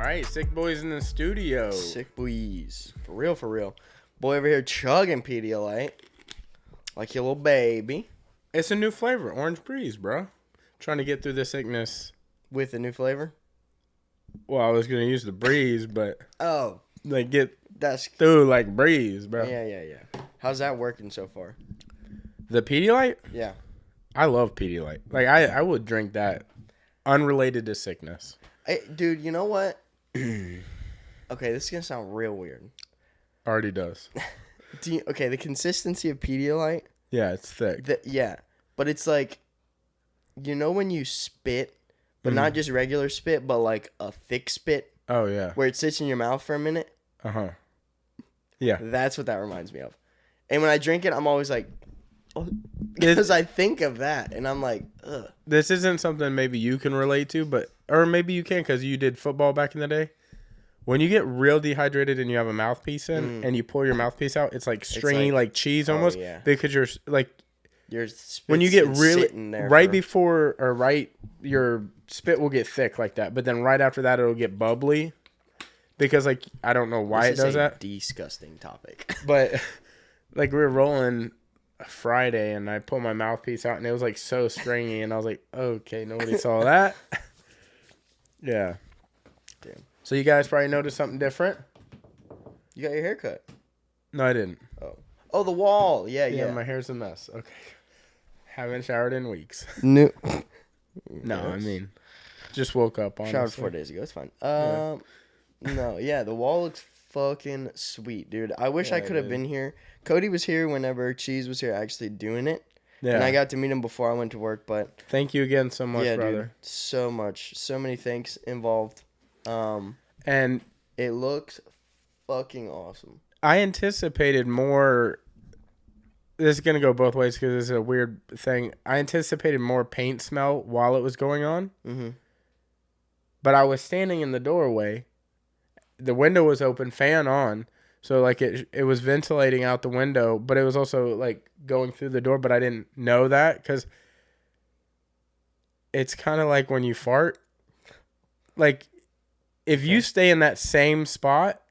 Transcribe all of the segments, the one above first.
right, sick boys in the studio. Sick boys. For real, for real. Boy over here chugging Pedialyte. Like your little baby. It's a new flavor, orange breeze, bro. Trying to get through the sickness. With a new flavor? Well, I was going to use the breeze, but... Oh. Like, get That's through like breeze, bro. Yeah. How's that working so far? The Pedialyte? Yeah. I love Pedialyte. Like, I would drink that unrelated to sickness. Dude, you know what? Okay, this is going to sound real weird. Already does. Okay, the consistency of Pedialyte. Yeah, it's thick. Yeah, but it's like, you know when you spit, but not just regular spit, but like a thick spit? Oh, yeah. Where it sits in your mouth for a minute? Uh-huh. Yeah. That's what that reminds me of. And when I drink it, I'm always like, because I think of that, and I'm like, ugh. This isn't something maybe you can relate to, or maybe you can because you did football back in the day. When you get real dehydrated and you have a mouthpiece in and you pull your mouthpiece out, it's like stringy, like cheese almost. Yeah. Because you're like, your when you get really right before or right, your spit will get thick like that. But then right after that, it'll get bubbly. Because like, I don't know why it does that. Disgusting topic. But like we were rolling Friday and I pulled my mouthpiece out and it was like so stringy and I was like, okay, nobody saw that. Yeah. Damn. So you guys probably noticed something different? You got your hair cut? No, I didn't. Oh, the wall. Yeah. My hair's a mess. Okay. Haven't showered in weeks. No, I mean, just woke up on showered 4 days ago. It's fine. No, the wall looks fucking sweet, dude. I wish I could have been here. Cody was here whenever Cheese was here actually doing it. Yeah. And I got to meet him before I went to work, but... Thank you again so much, brother. Dude, so much. So many thanks involved. And it looks fucking awesome. I anticipated more... This is going to go both ways because it's a weird thing. I anticipated more paint smell while it was going on. Mm-hmm. But I was standing in the doorway. The window was open, fan on. So, like, it was ventilating out the window. But it was also, like, going through the door. But I didn't know that because it's kind of like when you fart. Like, if you stay in that same spot,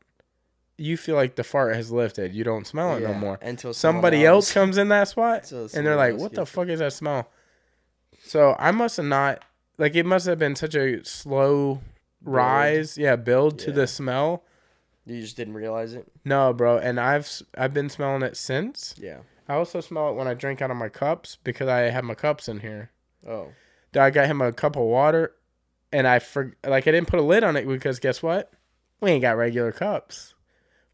you feel like the fart has lifted. You don't smell it no more. Until somebody else comes in that spot, and they're like, what the fuck is that smell? So I must have not... Like, it must have been such a slow rise, build to the smell. You just didn't realize it? No, bro. And I've been smelling it since. Yeah. I also smell it when I drink out of my cups because I have my cups in here. Oh. I got him a cup of water, and I didn't put a lid on it because guess what? We ain't got regular cups.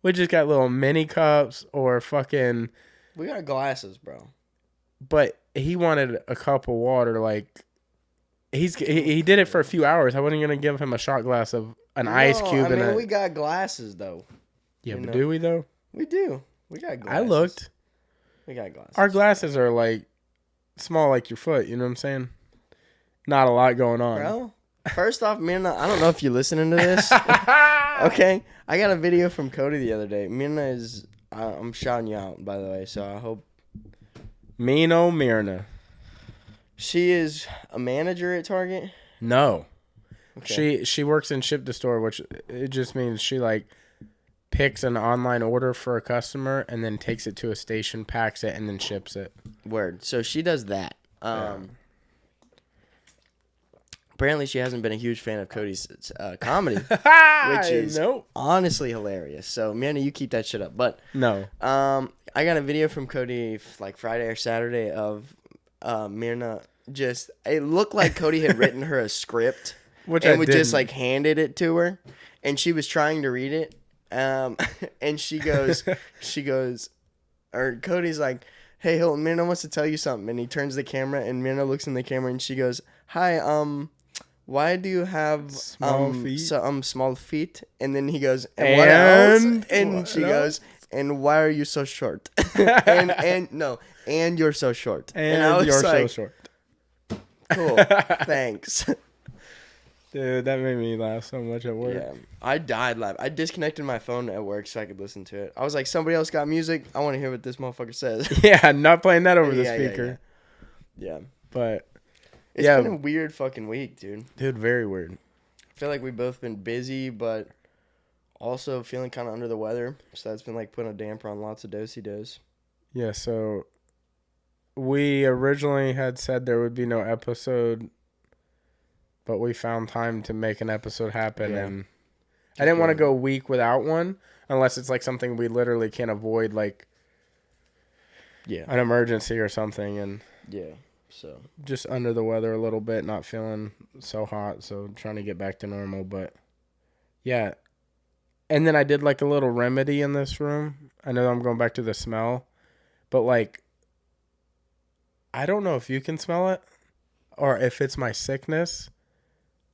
We just got little mini cups or fucking... We got glasses, bro. But he wanted a cup of water, like... He did it for a few hours. I wasn't going to give him a shot glass of an ice cube. We got glasses, though. Yeah, but do we, though? We do. We got glasses. I looked. We got glasses. Our glasses are, like, small like your foot. You know what I'm saying? Not a lot going on. Bro, first off, Mirna, I don't know if you're listening to this. Okay? I got a video from Kodie the other day. Mirna is... I'm shouting you out, by the way, so I hope... Mirna. She is a manager at Target? No. Okay. She works in ship to store, which it just means she like picks an online order for a customer and then takes it to a station, packs it, and then ships it. Word. So she does that. Apparently she hasn't been a huge fan of Kodie's comedy, which is honestly hilarious. So, Mirna, you keep that shit up. But no. I got a video from Kodie like Friday or Saturday of Mirna just... It looked like Kodie had written her a script just like handed it to her. And she was trying to read it. And she goes... Or Kodie's like, hey, Hylton, Mirna wants to tell you something. And he turns the camera and Mirna looks in the camera and she goes, hi, why do you have small feet? And then he goes, and what else? And she goes, and why are you so short? and you're so short. And I was you're like, so short. Cool. Thanks. Dude, that made me laugh so much at work. Yeah, I died laughing. I disconnected my phone at work so I could listen to it. I was like, somebody else got music? I want to hear what this motherfucker says. Yeah, not playing that over the speaker. Yeah. But... It's been a weird fucking week, dude. Dude, very weird. feel like we've both been busy, but also feeling kind of under the weather. So that's been like putting a damper on lots of do-si-dos. Yeah, so we originally had said there would be no episode, but we found time to make an episode happen. Yeah. And I didn't want to go a week without one unless it's like something we literally can't avoid, like an emergency or something. And so just under the weather a little bit, not feeling so hot, so trying to get back to normal. But yeah, and then I did like a little remedy in this room. I know I'm going back to the smell, but like I don't know if you can smell it or if it's my sickness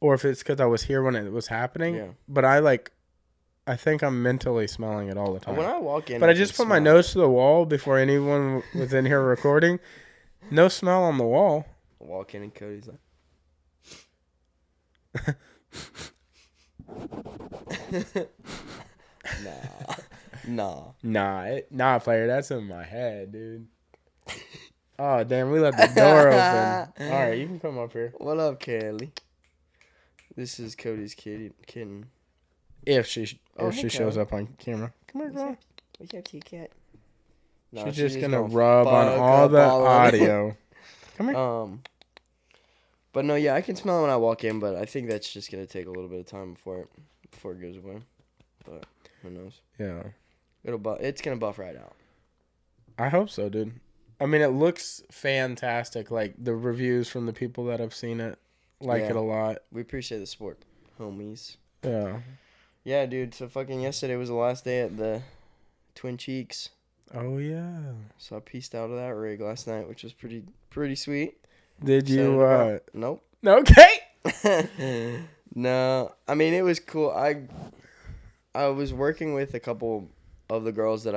or if it's because I was here when it was happening. But I think I'm mentally smelling it all the time. When I walk in, but I just put my nose to the wall before anyone was in here recording. No smell on the wall. I walk in and Cody's like, nah, player. That's in my head, dude. Oh damn, we left the door open. All right, you can come up here. What up, Kelly? This is Cody's kitten. If she shows up on camera, come here, girl. What's up, cat? No, she's just gonna rub on all the audio. Come here. But no, yeah, I can smell it when I walk in, but I think that's just gonna take a little bit of time before it goes away. But who knows? Yeah. It's gonna buff right out. I hope so, dude. I mean, it looks fantastic. Like the reviews from the people that have seen it like it a lot. We appreciate the support, homies. Yeah. Yeah, dude. So fucking yesterday was the last day at the Twin Cheeks. Oh yeah. So I pieced out of that rig last night, which was pretty sweet. Did you? Nope. Okay. No, I mean it was cool. I was working with a couple of the girls that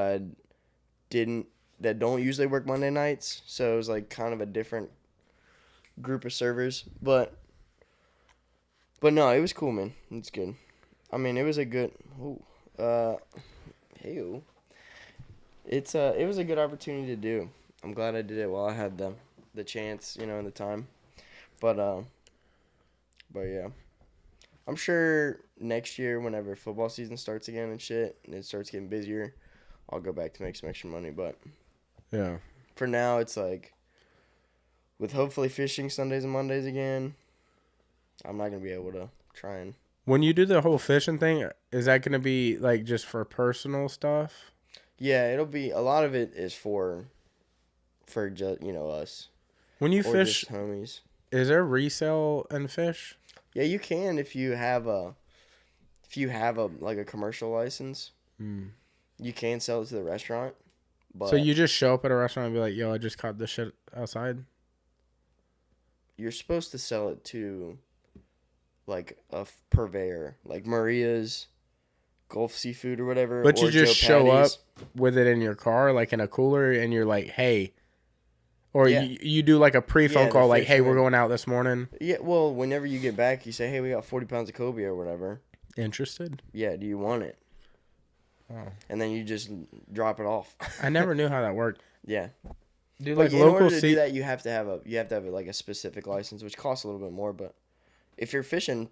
don't usually work Monday nights, so it was like kind of a different group of servers. But no, it was cool, man. It's good. I mean, it was a good. It was a good opportunity to do. I'm glad I did it while I had the chance, and the time. But yeah. I'm sure next year, whenever football season starts again and shit, and it starts getting busier, I'll go back to make some extra money. But yeah, for now, it's like with hopefully fishing Sundays and Mondays again, I'm not gonna be able to try and. When you do the whole fishing thing, is that gonna be like just for personal stuff? Yeah, it'll be a lot of it is for just us. When you fish, just homies. Is there resale in fish? Yeah, you can if you have a like a commercial license. You can sell it to the restaurant. But so you just show up at a restaurant and be like, "Yo, I just caught this shit outside." You're supposed to sell it to like a purveyor, like Maria's, Gulf Seafood or whatever. But you just show up Patty's. with it in your car, like in a cooler, and you're like, "Hey." Or you do like a pre-phone call, like, "Hey, we're going out this morning." Yeah, well, whenever you get back, you say, "Hey, we got 40 pounds of cobia or whatever. Interested? Yeah, do you want it?" Oh. And then you just drop it off. I never knew how that worked. Yeah. Dude, like in order to do that, you have to have like a specific license, which costs a little bit more. But if you're fishing,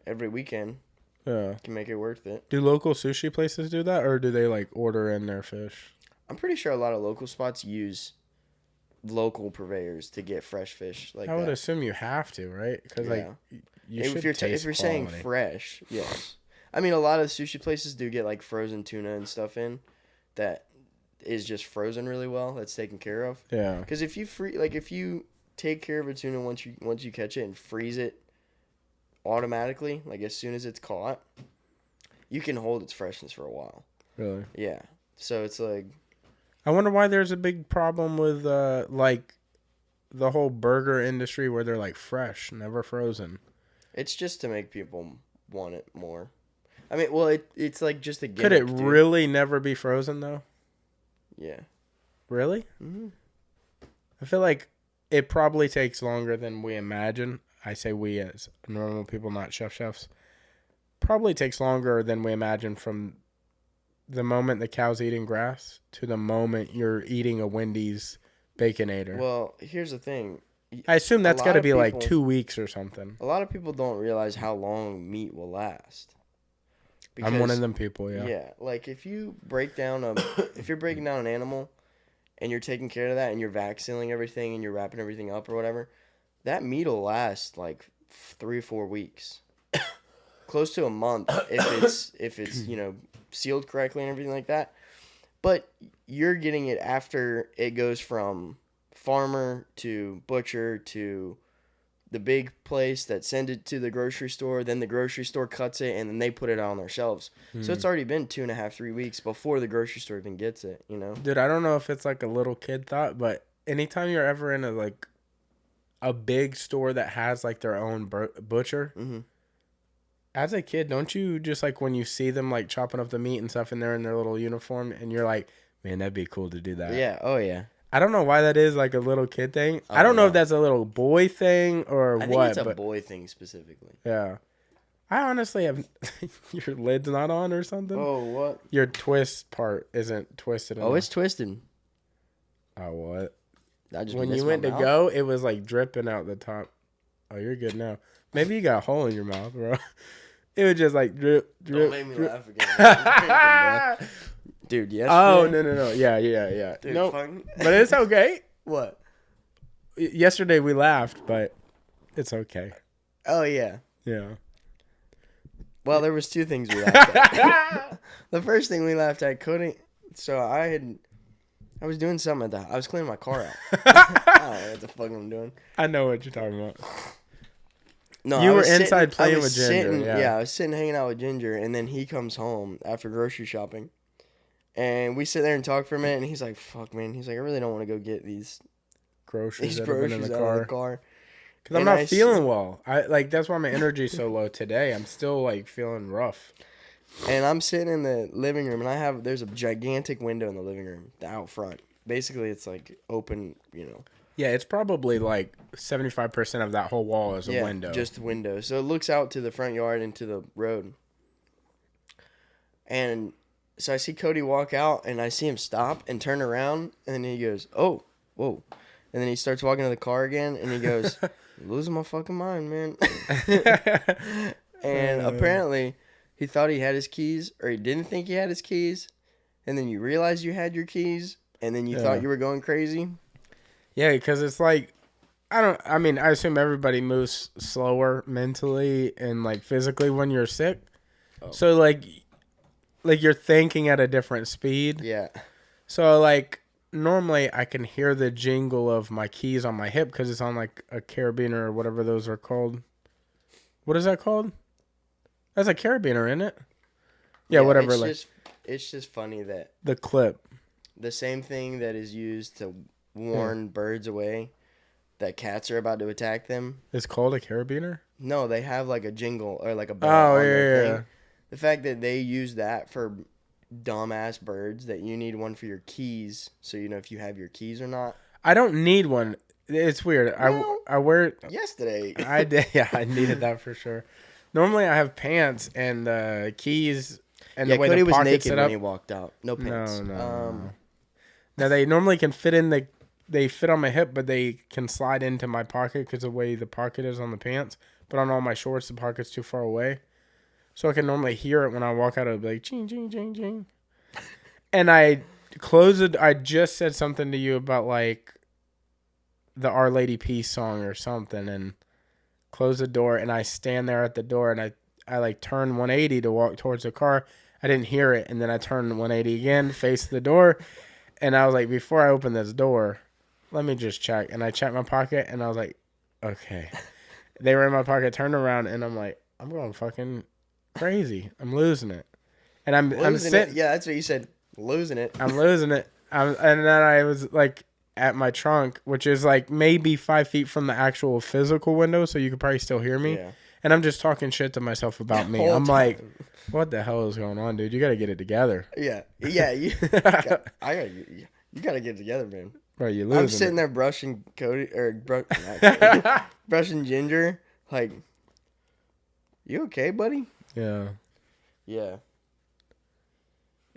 every weekend, you can make it worth it. Do local sushi places do that, or do they like order in their fish? I'm pretty sure a lot of local spots use local purveyors to get fresh fish. Like I would assume you have to, right? Because if you're saying fresh, yes. I mean, a lot of sushi places do get like frozen tuna and stuff in that is just frozen really well. That's taken care of. Yeah. Because if you take care of a tuna once you catch it and freeze it automatically, like as soon as it's caught, you can hold its freshness for a while. Really? Yeah. So it's like. I wonder why there's a big problem with like the whole burger industry where they're like fresh, never frozen. It's just to make people want it more. I mean, well, it's like just a gimmick. Could it really never be frozen though? Yeah. Really? Mm-hmm. I feel like it probably takes longer than we imagine. I say we as normal people, not chefs. Probably takes longer than we imagine from the moment the cow's eating grass to the moment you're eating a Wendy's Baconator. Well, here's the thing. I assume that's got to be like 2 weeks or something. A lot of people don't realize how long meat will last. Because, I'm one of them people, yeah. Yeah, like if you're breaking down an animal and you're taking care of that and you're vac sealing everything and you're wrapping everything up or whatever, that meat will last like 3 or 4 weeks. Close to a month if it's sealed correctly and everything like that. But you're getting it after it goes from farmer to butcher to the big place that send it to the grocery store, then the grocery store cuts it, and then they put it out on their shelves. So it's already been 2.5, 3 weeks before the grocery store even gets it, Dude, I don't know if it's like a little kid thought, but anytime you're ever in a big store that has like their own butcher, as a kid, don't you just like when you see them like chopping up the meat and stuff and they're in their little uniform and you're like, man, that'd be cool to do that. Yeah, oh yeah. I don't know why that is like a little kid thing. I don't know if that's a little boy thing or what. I think it's a boy thing specifically. Yeah. I honestly have... Your lid's not on or something? Oh, what? Your twist part isn't twisted enough. Oh, it's twisted. Oh, what? When you went to go, it was like dripping out the top. Oh, you're good now. Maybe you got a hole in your mouth, bro. It was just like drip, drip. Don't make me laugh again. Dude, yesterday. Oh, no. Yeah. Dude, no, fun. but it's okay. What? Yesterday we laughed, but it's okay. Oh, yeah. Yeah. Well, there was 2 things we laughed at. The first thing we laughed at, so I was doing something I was cleaning my car out. I don't know what the fuck I'm doing. I know what you're talking about. No, you were inside playing with Ginger. Yeah, I was sitting hanging out with Ginger, and then he comes home after grocery shopping. And we sit there and talk for a minute, and he's like, fuck, man. He's like, I really don't want to go get these groceries out of the car. Because I'm not feeling well. That's why my energy's so low today. I'm still, like, feeling rough. And I'm sitting in the living room, and there's a gigantic window in the living room out front. Basically, it's, like, open, Yeah, it's probably, like, 75% of that whole wall is a window. Yeah, just a window. So it looks out to the front yard and to the road. And so I see Kodie walk out, and I see him stop and turn around, and then he goes, oh, whoa. And then he starts walking to the car again, and he goes, I'm losing my fucking mind, man. And apparently, he thought he had his keys, or he didn't think he had his keys, and then you realized you had your keys, and then you thought you were going crazy. Yeah, because it's like, I assume everybody moves slower mentally and, like, physically when you're sick. Oh. So, like you're thinking at a different speed. Yeah. So, like, normally I can hear the jingle of my keys on my hip because it's on, like, a carabiner or whatever those are called. What is that called? That's a carabiner, isn't it? Yeah, whatever. It's just funny that... The clip. The same thing that is used to warn birds away that cats are about to attack them. It's called a carabiner? No, they have, like, a jingle or, like, a bell on their thing. The fact that they use that for dumbass birds, that you need one for your keys, so you know if you have your keys or not. I don't need one. It's weird. Well, I wear it yesterday. I did. Yeah, I needed that for sure. Normally, I have pants and keys, and the way Kodie the was pockets naked set up. When he walked out. No pants. No. Now they normally can fit in they fit on my hip, but they can slide into my pocket because of the way the pocket is on the pants. But on all my shorts, the pocket's too far away. So I can normally hear it when I walk out. It'll be like, ching, ching, ching, ching. And I close it. I just said something to you about, like, the Our Lady Peace song or something. And close the door. And I stand there at the door. And I like, turn 180 to walk towards the car. I didn't hear it. And then I turned 180 again, faced the door. And I was like, before I open this door, let me just check. And I checked my pocket. And I was like, okay. They were in my pocket, turned around. And I'm like, I'm going fucking... crazy. I'm losing it. And I'm sitting. Yeah, that's what you said. Losing it. I'm losing it. And then I was like at my trunk, which is like maybe 5 feet from the actual physical window, so you could probably still hear me. Yeah. And I'm just talking shit to myself about me. I'm like, what the hell is going on, dude? You got to get it together. Yeah. You got to get it together, man. Bro, you losing. I'm sitting there brushing Kodie brushing Ginger. Like, you okay, buddy? Yeah. Yeah.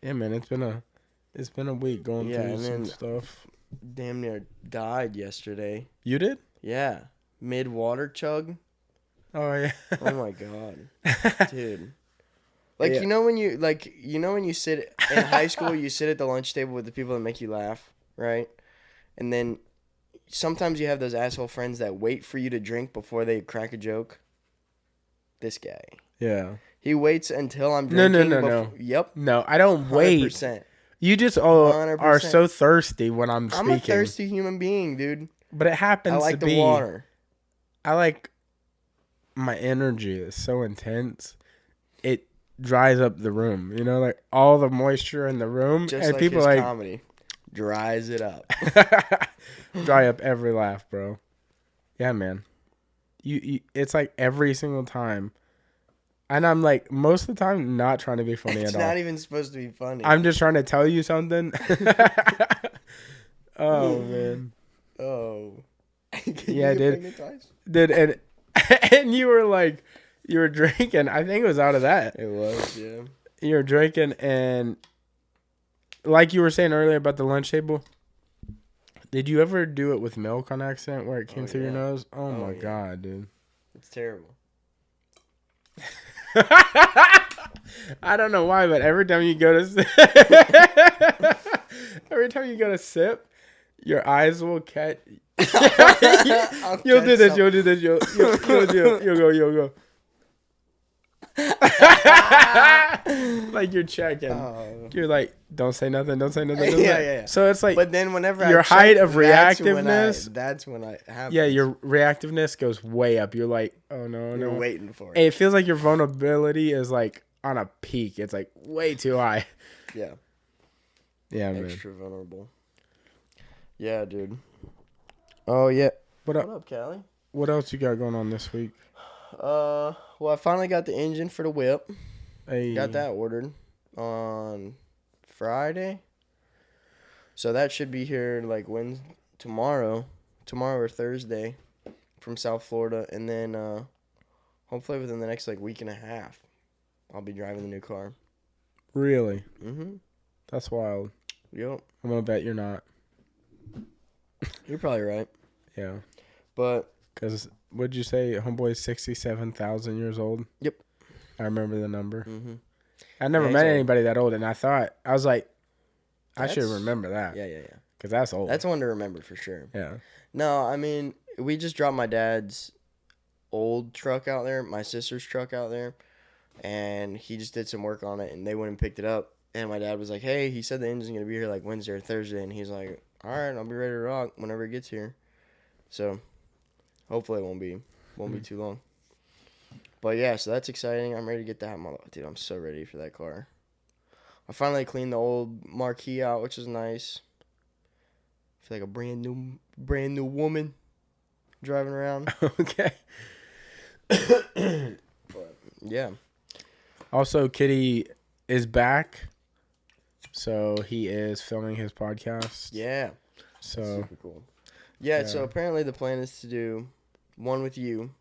Yeah, man. It's been a week going through some stuff. Damn near died yesterday. You did? Yeah. Mid-water chug. Oh, yeah. Oh, my God. Dude. Like, yeah. When you sit in high school, you sit at the lunch table with the people that make you laugh, right? And then sometimes you have those asshole friends that wait for you to drink before they crack a joke. This guy. Yeah. He waits until I'm drinking. No. Yep. No, I don't 100%. Wait. You just are so thirsty when I'm speaking. I'm a thirsty human being, dude. But it happens to be. I like the water. I like my energy is so intense. It dries up the room. You know, like all the moisture in the room. Just and like people his comedy. Dries it up. Dry up every laugh, bro. Yeah, man. You it's like every single time. And I'm like, most of the time, not trying to be funny at all. It's not even supposed to be funny. I'm just trying to tell you something. Oh, man. Oh. Yeah, dude. And you were like, you were drinking. I think it was out of that. It was, yeah. You were drinking, and like you were saying earlier about the lunch table, did you ever do it with milk on accident where it came through your nose? Oh my God, dude. It's terrible. I don't know why, but every time you go to sip, your eyes will catch. You'll do this. You'll go. Like you're checking. You're like, don't say nothing. Yeah. So it's like, but then whenever your height of reactiveness, that's when I have. Yeah, your reactiveness goes way up. You're like, oh no. You're waiting for it. It feels like your vulnerability is like on a peak. It's like way too high. Yeah. Yeah, man. Extra vulnerable. Yeah, dude. Oh yeah. What up, Callie? What else you got going on this week? Well, I finally got the engine for the whip. Hey. Got that ordered on Friday. So that should be here like tomorrow or Thursday from South Florida, and then hopefully within the next like week and a half, I'll be driving the new car. Really? Mm-hmm. That's wild. Yep. I'm gonna bet you're not. You're probably right. Yeah. But because what'd you say? Homeboy's 67,000 years old. Yep. I remember the number. Mm-hmm. I never met anybody that old, and I was like, I should remember that. Yeah. Because that's old. That's one to remember for sure. Yeah. No, I mean, we just dropped my dad's old truck out there, my sister's truck out there, and he just did some work on it, and they went and picked it up. And my dad was like, hey, he said the engine's going to be here like Wednesday or Thursday, and he's like, all right, I'll be ready to rock whenever it gets here. So hopefully it won't be too long. But yeah, so that's exciting. I'm ready to get that. Dude, I'm so ready for that car. I finally cleaned the old marquee out, which is nice. I feel like a brand new woman driving around. Okay. But yeah. Also, Kitty is back. So he is filming his podcast. Yeah. So super cool. Yeah, so apparently the plan is to do one with you,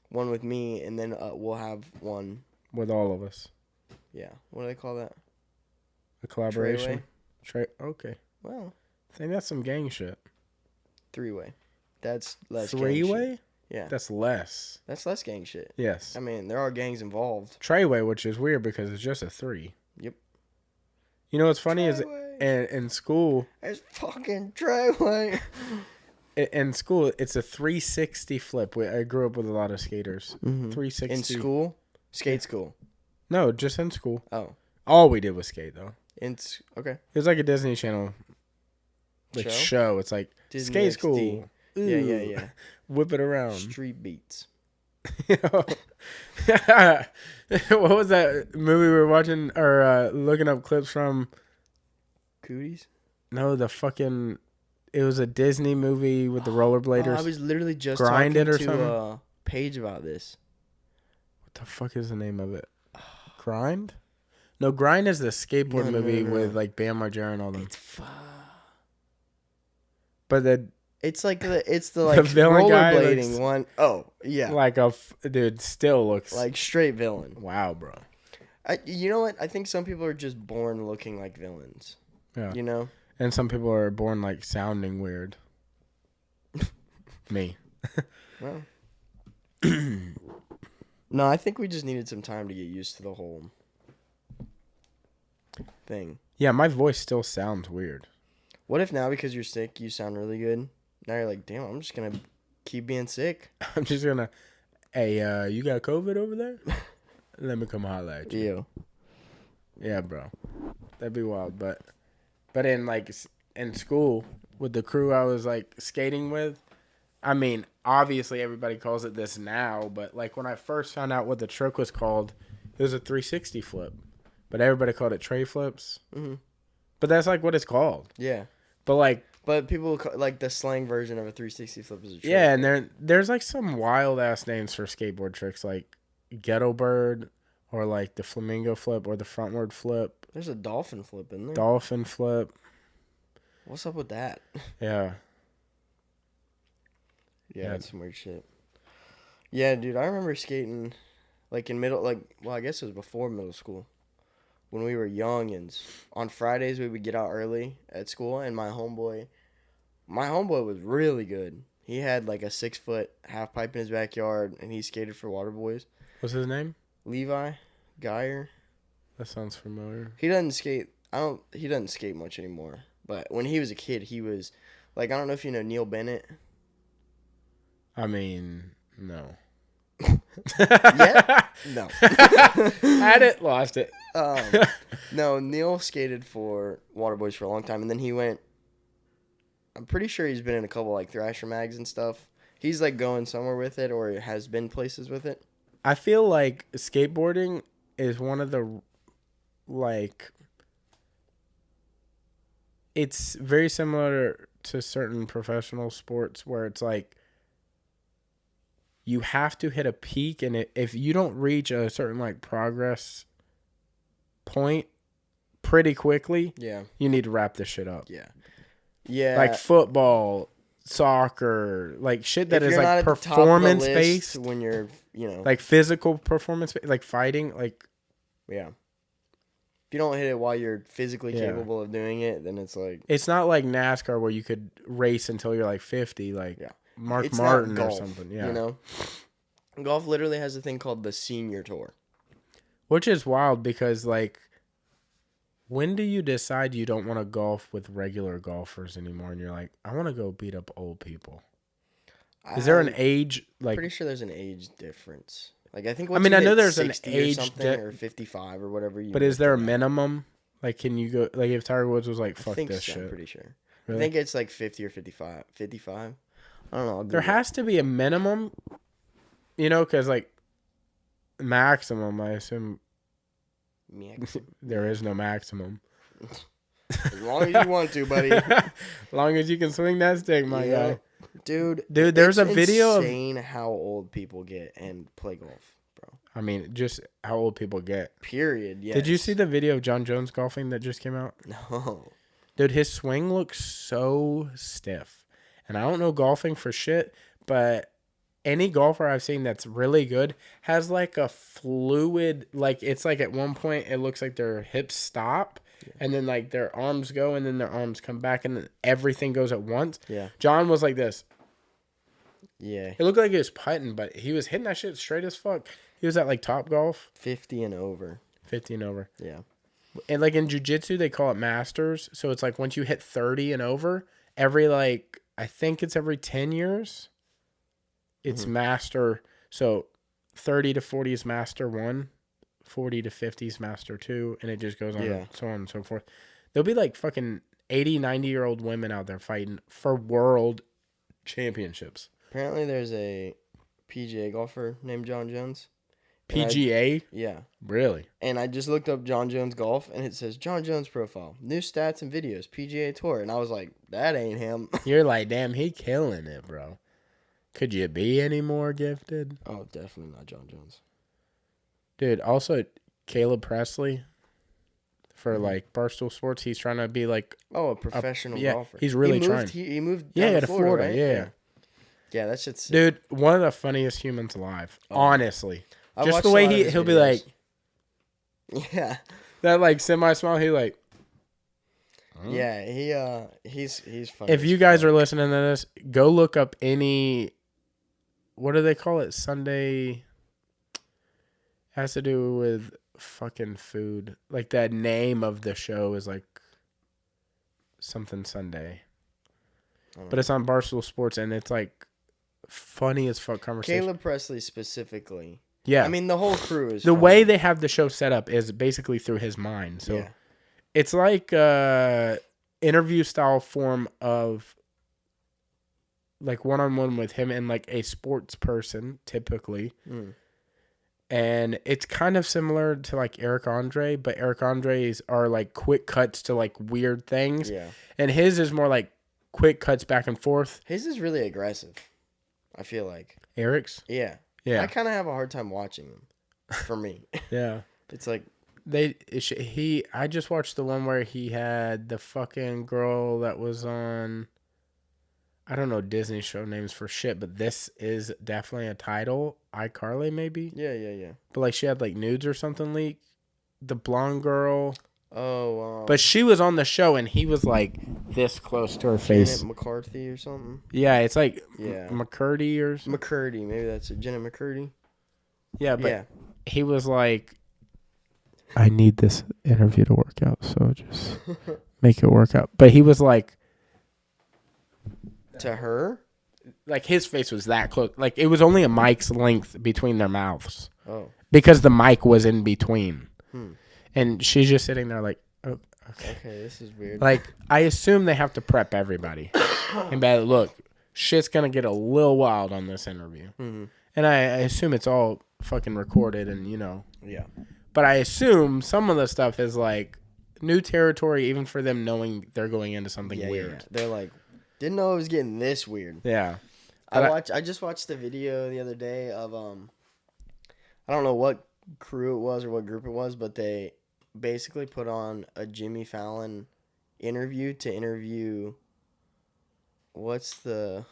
one with me, and then we'll have one with all of us. Yeah. What do they call that? A collaboration. Okay. Well, I think that's some gang shit. 3-way. That's less. 3-way? Yeah. That's less. That's less gang shit. Yes. I mean, there are gangs involved. Treyway, which is weird because it's just a 3. Yep. You know what's funny is in school. It's fucking Treyway. In school, it's a 360 flip. I grew up with a lot of skaters. Mm-hmm. 360. In school? Skate school? No, just in school. Oh. All we did was skate, though. Okay. It was like a Disney Channel show. It's like Disney skate XD. School. Ooh. Yeah. Whip it around. Street beats. What was that movie we were watching or looking up clips from? Cooties? No, it was a Disney movie with the rollerbladers. I was literally just Grinded talking or to something? Paige about this. What the fuck is the name of it? Grind? No, Grind is the skateboard movie with like Bam Margera and all them. It's fun. But it's the villain guy rollerblading one. Oh yeah, like dude still looks like straight villain. Wow, bro. You know what? I think some people are just born looking like villains. Yeah. You know. And some people are born like sounding weird. Me. Well. No, I think we just needed some time to get used to the whole thing. Yeah, my voice still sounds weird. What if now, because you're sick, you sound really good? Now you're like, damn, I'm just going to keep being sick. I'm just going to, hey, you got COVID over there? Let me come holler at you. Ew. Yeah, bro. That'd be wild. But in, like, in school, with the crew I was, like, skating with, I mean, obviously everybody calls it this now, but, like, when I first found out what the trick was called, it was a 360 flip. But everybody called it tray flips. Mm-hmm. But that's, like, what it's called. Yeah. But, like... But people, like, the slang version of a 360 flip is a trick. Yeah, and there's, like, some wild-ass names for skateboard tricks, like Ghetto Bird, or, like, the flamingo flip, or the frontward flip. There's a dolphin flip, isn't there? Dolphin flip. What's up with that? Yeah. Yeah, that's some weird shit. Yeah, dude, I remember skating, like, in middle, like, well, I guess it was before middle school. When we were youngins. On Fridays, we would get out early at school, and my homeboy was really good. He had, like, a 6-foot half pipe in his backyard, and he skated for Water Boys. What's his name? Levi Geyer. That sounds familiar. He doesn't skate. He doesn't skate much anymore. But when he was a kid, he was, like, I don't know if you know Neil Bennett. I mean, no. Yeah? No. Had it, lost it. No, Neil skated for Waterboys for a long time, and then he went. I'm pretty sure he's been in a couple, like, Thrasher mags and stuff. He's, like, going somewhere with it, or has been places with it. I feel like skateboarding is one of the, like, it's very similar to certain professional sports where it's like you have to hit a peak, and if you don't reach a certain, like, progress point pretty quickly, yeah, you need to wrap this shit up. Yeah, like football, soccer, like shit that is like performance based. When you're, like physical performance, like fighting, like yeah. If you don't hit it while you're physically capable of doing it, then it's like it's not like NASCAR where you could race until you're like 50, like Mark Martin or something. Yeah, you know, golf literally has a thing called the Senior Tour, which is wild because, like, when do you decide you don't want to golf with regular golfers anymore, and you're like, I want to go beat up old people? Is there an age? Like, pretty sure there's an age difference. Like, I think. I mean, I know there's an age or 55 or whatever. But is there a minimum? Like, can you go? Like, if Tiger Woods was like, "Fuck this shit," I'm pretty sure. Really? I think it's like 50 or 55. 55. I don't know. There has to be a minimum, because like maximum, I assume. There is no maximum. As long as you want to, buddy. As long as you can swing that stick, my guy. Dude, there's a video of insane how old people get and play golf, bro. I mean, just how old people get. Period. Yes. Did you see the video of John Jones golfing that just came out? No. Dude, his swing looks so stiff. And I don't know golfing for shit, but any golfer I've seen that's really good has like a fluid, like it's like at one point it looks like their hips stop. And then, like, their arms go, and then their arms come back, and then everything goes at once. Yeah. John was like this. Yeah. It looked like he was putting, but he was hitting that shit straight as fuck. He was at, like, Top Golf. 50 and over. 50 and over. Yeah. And, like, in jiu-jitsu, they call it masters. So it's, like, once you hit 30 and over, every, like, I think it's every 10 years, it's master. So 30 to 40 is master 1. 40 to 50 is master 2, and it just goes on and so on and so forth. There'll be like fucking 80, 90-year-old women out there fighting for world championships. Apparently there's a PGA golfer named John Jones. PGA? Yeah. Really? And I just looked up John Jones golf, and it says John Jones profile, new stats and videos, PGA Tour. And I was like, that ain't him. You're like, damn, he killing it, bro. Could you be any more gifted? Oh, definitely not John Jones. Dude, also Caleb Presley for like Barstool Sports, he's trying to be like a professional golfer. He's really trying. He moved down to Florida, right? Yeah. Yeah, that shit's sick. Dude, one of the funniest humans alive. Honestly. Just the way he'll be like yeah. That like semi smile, he like Yeah, he's funny. If you guys are listening to this, go look up any. What do they call it? Sunday. Has to do with fucking food. Like that name of the show is like something Sunday. But it's on Barstool Sports and it's like funny as fuck conversation. Caleb Presley specifically. Yeah. I mean, the whole crew is the funny. way they have the show set up is basically through his mind. So it's like interview style form of like one-on-one with him and like a sports person typically. And it's kind of similar to like Eric Andre, but Eric Andre's are like quick cuts to like weird things. Yeah. And his is more like quick cuts back and forth. His is really aggressive, I feel like. Eric's? Yeah. Yeah. I kind of have a hard time watching them, for me. Yeah. It's like... I just watched the one where he had the fucking girl that was on... I don't know Disney show names for shit, but this is definitely a title. iCarly, maybe? Yeah. But like she had like nudes or something leaked. The blonde girl. Oh, but she was on the show and he was like this close to her face. Janet McCarthy or something? Yeah, it's like McCurdy or something. McCurdy, maybe that's it. Janet McCurdy? Yeah, but he was like, I need this interview to work out, so just make it work out. But he was like... To her? Like his face was that close. Like it was only a mic's length between their mouths. Oh. Because the mic was in between. And she's just sitting there like, oh, okay. Okay, this is weird. Like, I assume they have to prep everybody. And be like, look, shit's going to get a little wild on this interview. And I assume it's all fucking recorded and, you know. Yeah. But I assume some of the stuff is like new territory even for them knowing they're going into something weird. Yeah. They're like, didn't know it was getting this weird. Yeah. I just watched the video the other day of I don't know what crew it was or what group it was, but they basically put on a Jimmy Fallon interview to interview what's the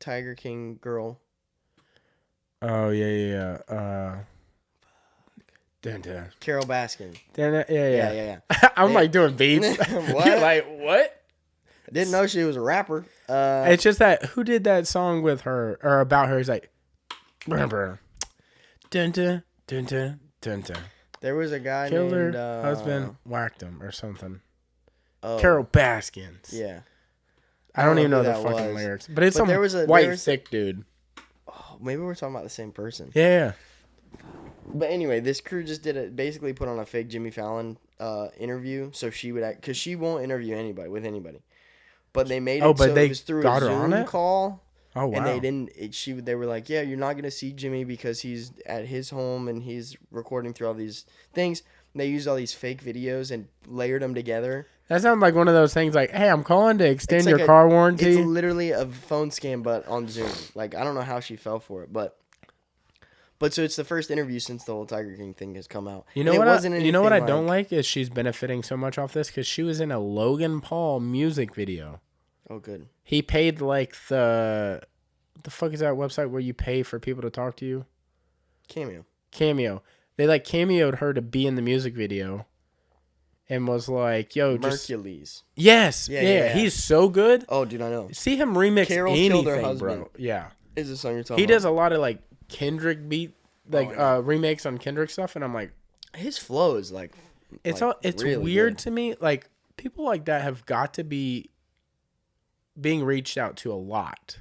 Tiger King girl? Oh yeah. Dun, dun. Carol Baskin. Yeah. I'm like doing beats. What? Like what? I didn't know she was a rapper. It's just that who did that song with her or about her? He's like, dun dun dun dun dun dun. There was a guy Killed named her husband, whacked him or something. Oh, Carol Baskins. Yeah. I don't even know the fucking lyrics, but it's some white thick dude. Oh, maybe we're talking about the same person. Yeah. But anyway, this crew just basically put on a fake Jimmy Fallon interview, so she would because she won't interview anybody with anybody. But they made it so it was through a Zoom call. Oh wow! And they didn't. They were like, yeah, you're not gonna see Jimmy because he's at his home and he's recording through all these things. And they used all these fake videos and layered them together. That sounds like one of those things. Like, hey, I'm calling to extend your car warranty. It's literally a phone scam, but on Zoom. Like, I don't know how she fell for it, but so it's the first interview since the whole Tiger King thing has come out. You know what? You know what I don't like is she's benefiting so much off this because she was in a Logan Paul music video. Oh, good. He paid like the fuck is that website where you pay for people to talk to you? Cameo. They like cameoed her to be in the music video, and was like, "Yo, Mercules." Yes. Yeah. He's so good. Oh, dude, I know. See him remix Carol anything, killed her husband. bro. Yeah. Is the song you're talking He about? does a lot of like Kendrick beat, like remakes on Kendrick stuff, and I'm like, his flow is like, it's really weird good to me. Like people like that have got to be being reached out to a lot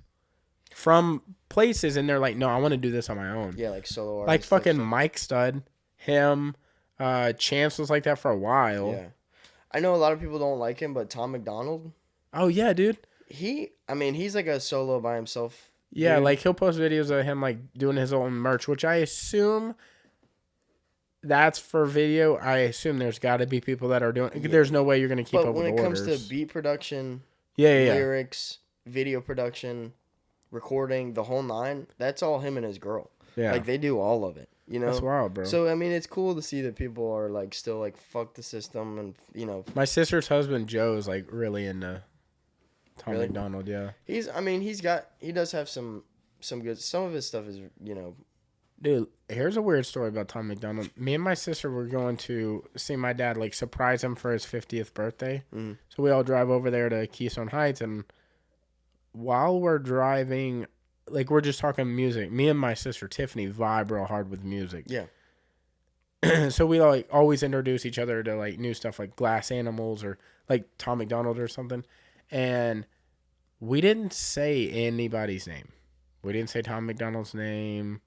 from places, and they're like, no, I want to do this on my own. Yeah, like solo artists. Like fucking Mike Stud, him, Chance was like that for a while. Yeah, I know a lot of people don't like him, but Tom McDonald. Oh yeah, dude. He's like a solo by himself. Yeah, dude. like he'll post videos of him like doing his own merch, which I assume that's for video. I assume there's got to be people that are doing. Yeah. There's no way you're gonna keep up with orders. But when it comes to beat production, yeah, lyrics, video production, recording, the whole nine, that's all him and his girl. Yeah, like they do all of it. You know, that's wild, bro. So I mean, it's cool to see that people are like still like fuck the system, and you know. My sister's husband Joe is like really into Tom McDonald. Yeah, he does have some good. Some of his stuff is Dude, here's a weird story about Tom McDonald. Me and my sister were going to see my dad, like, surprise him for his 50th birthday. Mm-hmm. So we all drive over there to Keystone Heights, and while we're driving, like, we're just talking music. Me and my sister, Tiffany, vibe real hard with music. Yeah. So we, like, always introduce each other to, like, new stuff like Glass Animals or, like, Tom McDonald or something. And we didn't say anybody's name. We didn't say Tom McDonald's name.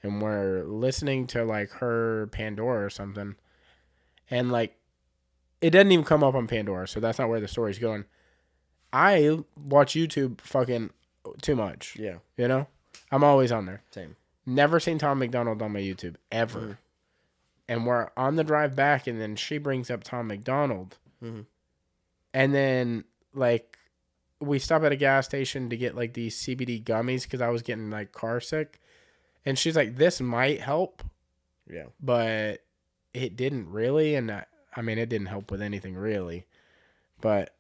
And we're listening to, like, her Pandora or something. And, like, it doesn't even come up on Pandora, so that's not where the story's going. I watch YouTube fucking too much. Yeah. You know? I'm always on there. Same. Never seen Tom McDonald on my YouTube, ever. Mm-hmm. And we're on the drive back, and then she brings up Tom McDonald. Mm-hmm. And then, like, we stop at a gas station to get, like, these CBD gummies because I was getting, like, car sick. And she's like, this might help. Yeah. But it didn't really. And, I mean, it didn't help with anything, really. But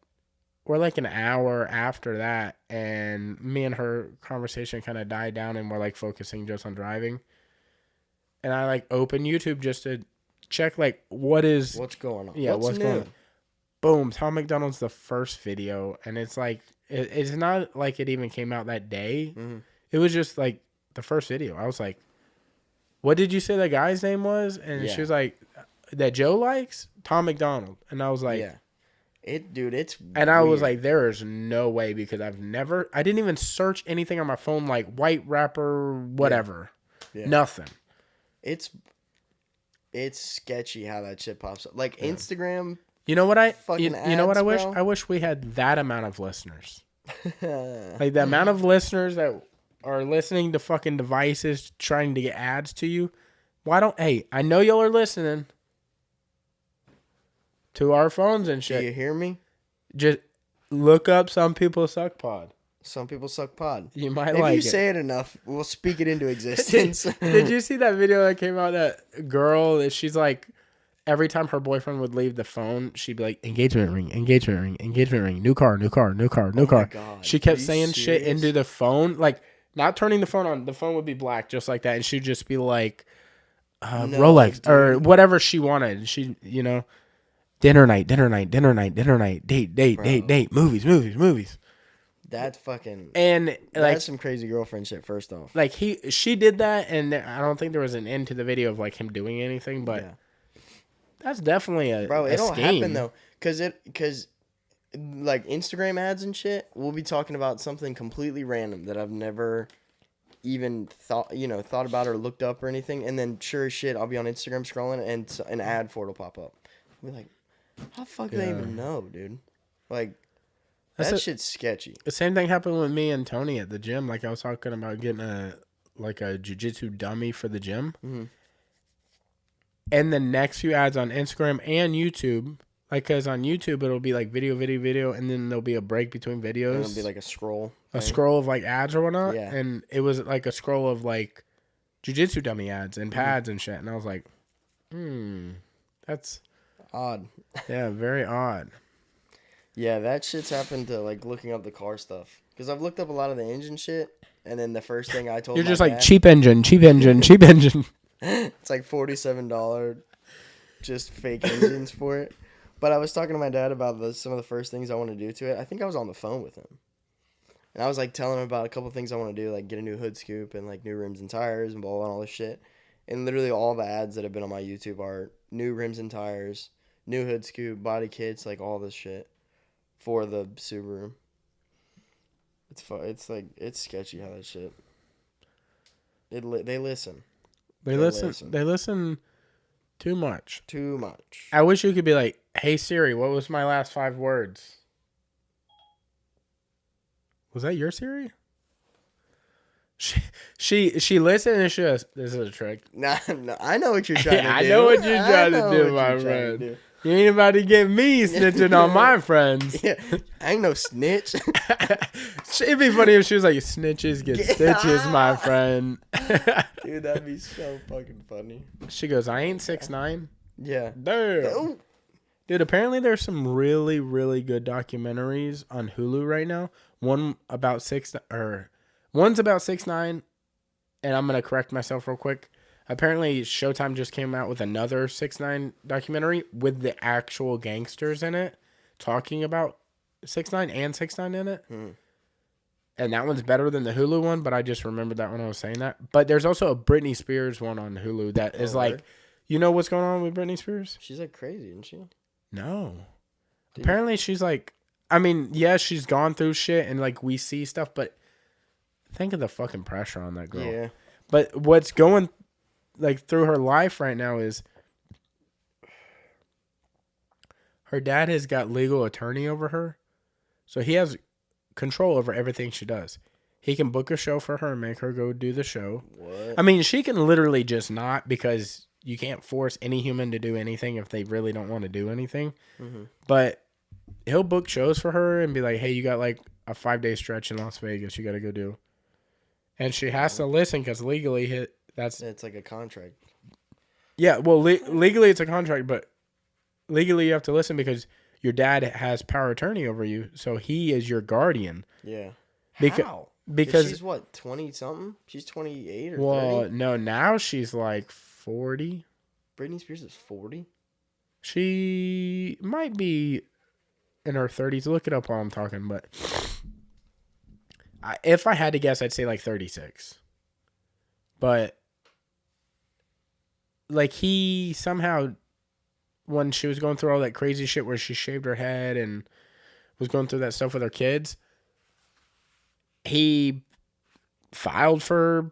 we're, like, an hour after that, and me and her conversation kind of died down, and we're, like, focusing just on driving. And I, like, open YouTube just to check, like, what's going on. Yeah, what's going on. Boom, Tom McDonald's the first video, and it's, like, it's not like it even came out that day. Mm-hmm. It was just, like, the first video. I was like, what did you say the guy's name was? And she was like, that Joe likes? Tom McDonald. And I was like... Yeah. It's And I was like, there is no way, because I didn't even search anything on my phone like white rapper, whatever. Yeah. Nothing. It's sketchy how that shit pops up. Like, Instagram. You know what I wish? Bro. I wish we had that amount of listeners. Like, the amount of listeners that are listening to fucking devices trying to get ads to you. Hey, I know y'all are listening to our phones and shit. Do you hear me? Just look up Some People Suck Pod. Some People suck pod. You might if like it. If you say it enough, we'll speak it into existence. Did you see that video that came out? That girl, she's like, every time her boyfriend would leave the phone, she'd be like, engagement ring, engagement ring, engagement ring, new car, new car, new car, new car. God. She kept saying shit into the phone, like not turning the phone on. The phone would be black just like that, and she'd just be like, Rolex, dude. Or whatever she wanted. She, you know, dinner night, dinner night, dinner night, dinner night, date, date, movies, movies, movies. That's fucking... And, like... That's some crazy girlfriend shit, first off. Like, she did that, and I don't think there was an end to the video of, like, him doing anything, but... Yeah. That's definitely a Bro, it don't scheme. happen, though. Because, like, Instagram ads and shit, we'll be talking about something completely random that I've never even thought about or looked up or anything, and then, sure as shit, I'll be on Instagram scrolling, and an ad for it will pop up. I'll be like, how the fuck do they even know, dude? Like... That shit's sketchy. The same thing happened with me and Tony at the gym. Like, I was talking about getting a jiu-jitsu dummy for the gym. Mm-hmm. And the next few ads on Instagram and YouTube, like, because on YouTube, it'll be, like, video, and then there'll be a break between videos. And it'll be, like, a scroll. A scroll of, like, ads or whatnot. Yeah. And it was, like, a scroll of, like, jiu-jitsu dummy ads and pads and shit. And I was like, that's... odd. Yeah, very odd. Yeah, that shit's happened to, like, looking up the car stuff. Because I've looked up a lot of the engine shit, and then the first thing I told You're my just dad, like, cheap engine, cheap engine, cheap engine. It's like $47 just fake engines for it. But I was talking to my dad about some of the first things I want to do to it. I think I was on the phone with him. And I was, like, telling him about a couple things I want to do, like get a new hood scoop and, like, new rims and tires and blah, blah, and all this shit. And literally all the ads that have been on my YouTube are new rims and tires, new hood scoop, body kits, like, all this shit. For the Subaru. It's fun. It's sketchy how that shit. They listen. They listen too much. Too much. I wish you could be like, hey Siri, what was my last 5 words? Was that your Siri? She listened and she goes, this is a trick. No, I know what you're trying to do. I know what you're trying to do, my friend. You ain't about to get me snitching on my friends. Yeah, I ain't no snitch. It'd be funny if she was like, snitches get stitches, my friend. Dude, that'd be so fucking funny. She goes, I ain't 6'9". Yeah. Damn. Oh. Dude, apparently there's some really, really good documentaries on Hulu right now. One's about 6'9", and I'm going to correct myself real quick. Apparently, Showtime just came out with another 6ix9ine documentary with the actual gangsters in it, talking about 6ix9ine and 6ix9ine in it. And that one's better than the Hulu one, but I just remembered that when I was saying that. But there's also a Britney Spears one on Hulu that is like, you know what's going on with Britney Spears? She's like crazy, isn't she? No. Apparently she's like, I mean, yeah, she's gone through shit and like we see stuff, but think of the fucking pressure on that girl. Yeah. But what's going like through her life right now is her dad has got legal attorney over her. So he has control over everything she does. He can book a show for her and make her go do the show. What? I mean, she can literally just not, because you can't force any human to do anything if they really don't want to do anything. But he'll book shows for her and be like, hey, you got like a 5-day stretch in Las Vegas you got to go do. And she has to listen because legally it's like a contract. Yeah, well, legally it's a contract, but legally you have to listen because your dad has power of attorney over you, so he is your guardian. Yeah. How? Because she's what, 20-something? She's 28 or 30? Well, no, now she's like 40. Britney Spears is 40? She might be in her 30s. Look it up while I'm talking, but if I had to guess, I'd say like 36. But like he somehow, when she was going through all that crazy shit where she shaved her head and was going through that stuff with her kids, he filed for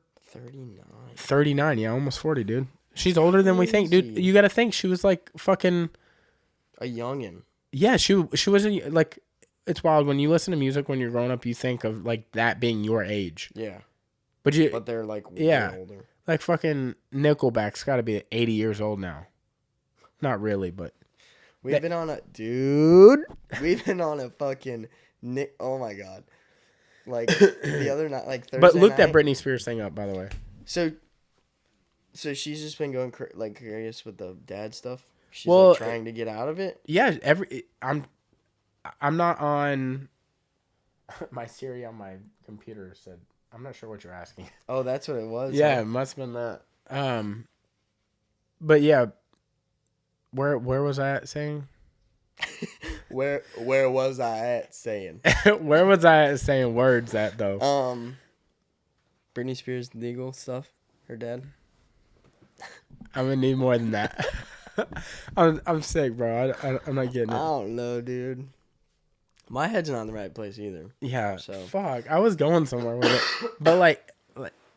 39, yeah, almost 40, dude. She's older than we think, dude. You got to think she was like fucking a youngin'. Yeah, she wasn't like, it's wild when you listen to music when you're growing up, you think of like that being your age. Yeah. But they're like way older. Like fucking Nickelback's got to be 80 years old now. Not really, but we've been on a fucking oh my god. Like the other night, like Thursday. But look night, that Britney Spears thing up, by the way. So she's just been going like curious with the dad stuff. She's like trying to get out of it. Yeah, I'm not on my Siri on my computer said, I'm not sure what you're asking. Oh, that's what it was. Yeah, it must have been that. But yeah, where was I at saying? Where was I at saying? Where was I at saying words at though? Britney Spears legal stuff. Her dad. I'm gonna need more than that. I'm sick, bro. I'm not getting it. I don't know, dude. My head's not in the right place either. Yeah. So fuck. I was going somewhere with it, but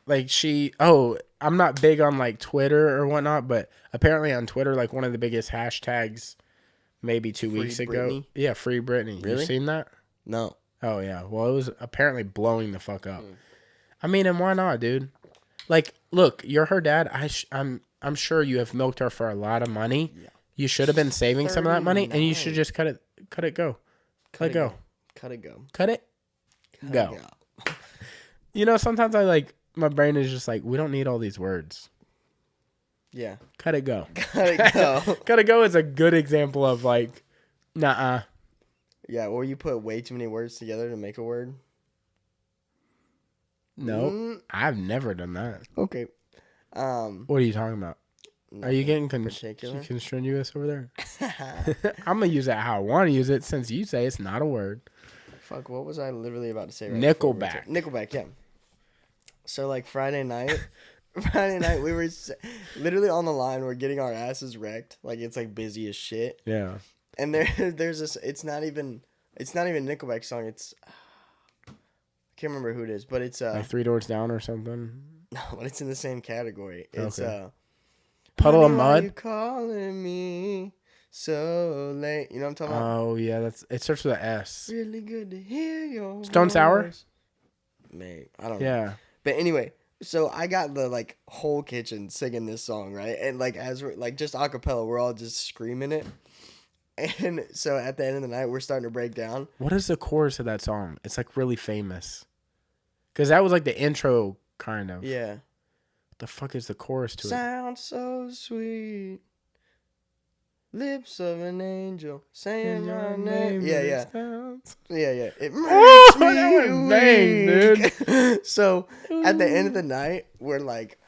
like she. Oh, I'm not big on like Twitter or whatnot, but apparently on Twitter, like one of the biggest hashtags, maybe 2 weeks ago. Britney? Yeah, free Britney. Really? You seen that? No. Oh yeah. Well, it was apparently blowing the fuck up. I mean, and why not, dude? Like, look, you're her dad. I'm sure you have milked her for a lot of money. Yeah. You should have been saving some of that money, and you should just cut it go. Cut it go. Cut it go. Cut it go. You know, sometimes my brain is just like, we don't need all these words. Yeah. Cut it go. Cut it go. Cut it go is a good example of like, nuh-uh. Yeah, or you put way too many words together to make a word. No, I've never done that. Okay. What are you talking about? Are you getting constrained over there? I'm going to use it how I want to use it since you say it's not a word. Fuck, what was I literally about to say right Nickelback. Nickelback, yeah. So, like, Friday night, we were literally on the line. We're getting our asses wrecked. Like, it's, like, busy as shit. Yeah. And there's this, it's not even Nickelback song. It's, I can't remember who it is, but it's... like 3 Doors Down or something? No, but it's in the same category. It's, Puddle of Mud? Why you calling me so late? You know what I'm talking about? Oh, yeah. It starts with an S. Really good to hear your Stone voice. Sour? Man, I don't know. Yeah. But anyway, so I got the, like, whole kitchen singing this song, right? And, like, as we're, like, just a cappella, we're all just screaming it. And so at the end of the night, we're starting to break down. What is the chorus of that song? It's, like, really famous. Because that was, like, the intro, kind of. Yeah. What the fuck is the chorus to it? Sounds so sweet. Lips of an angel saying my name. Yeah. Yeah. It makes me weak. Dude. So at the end of the night, we're like,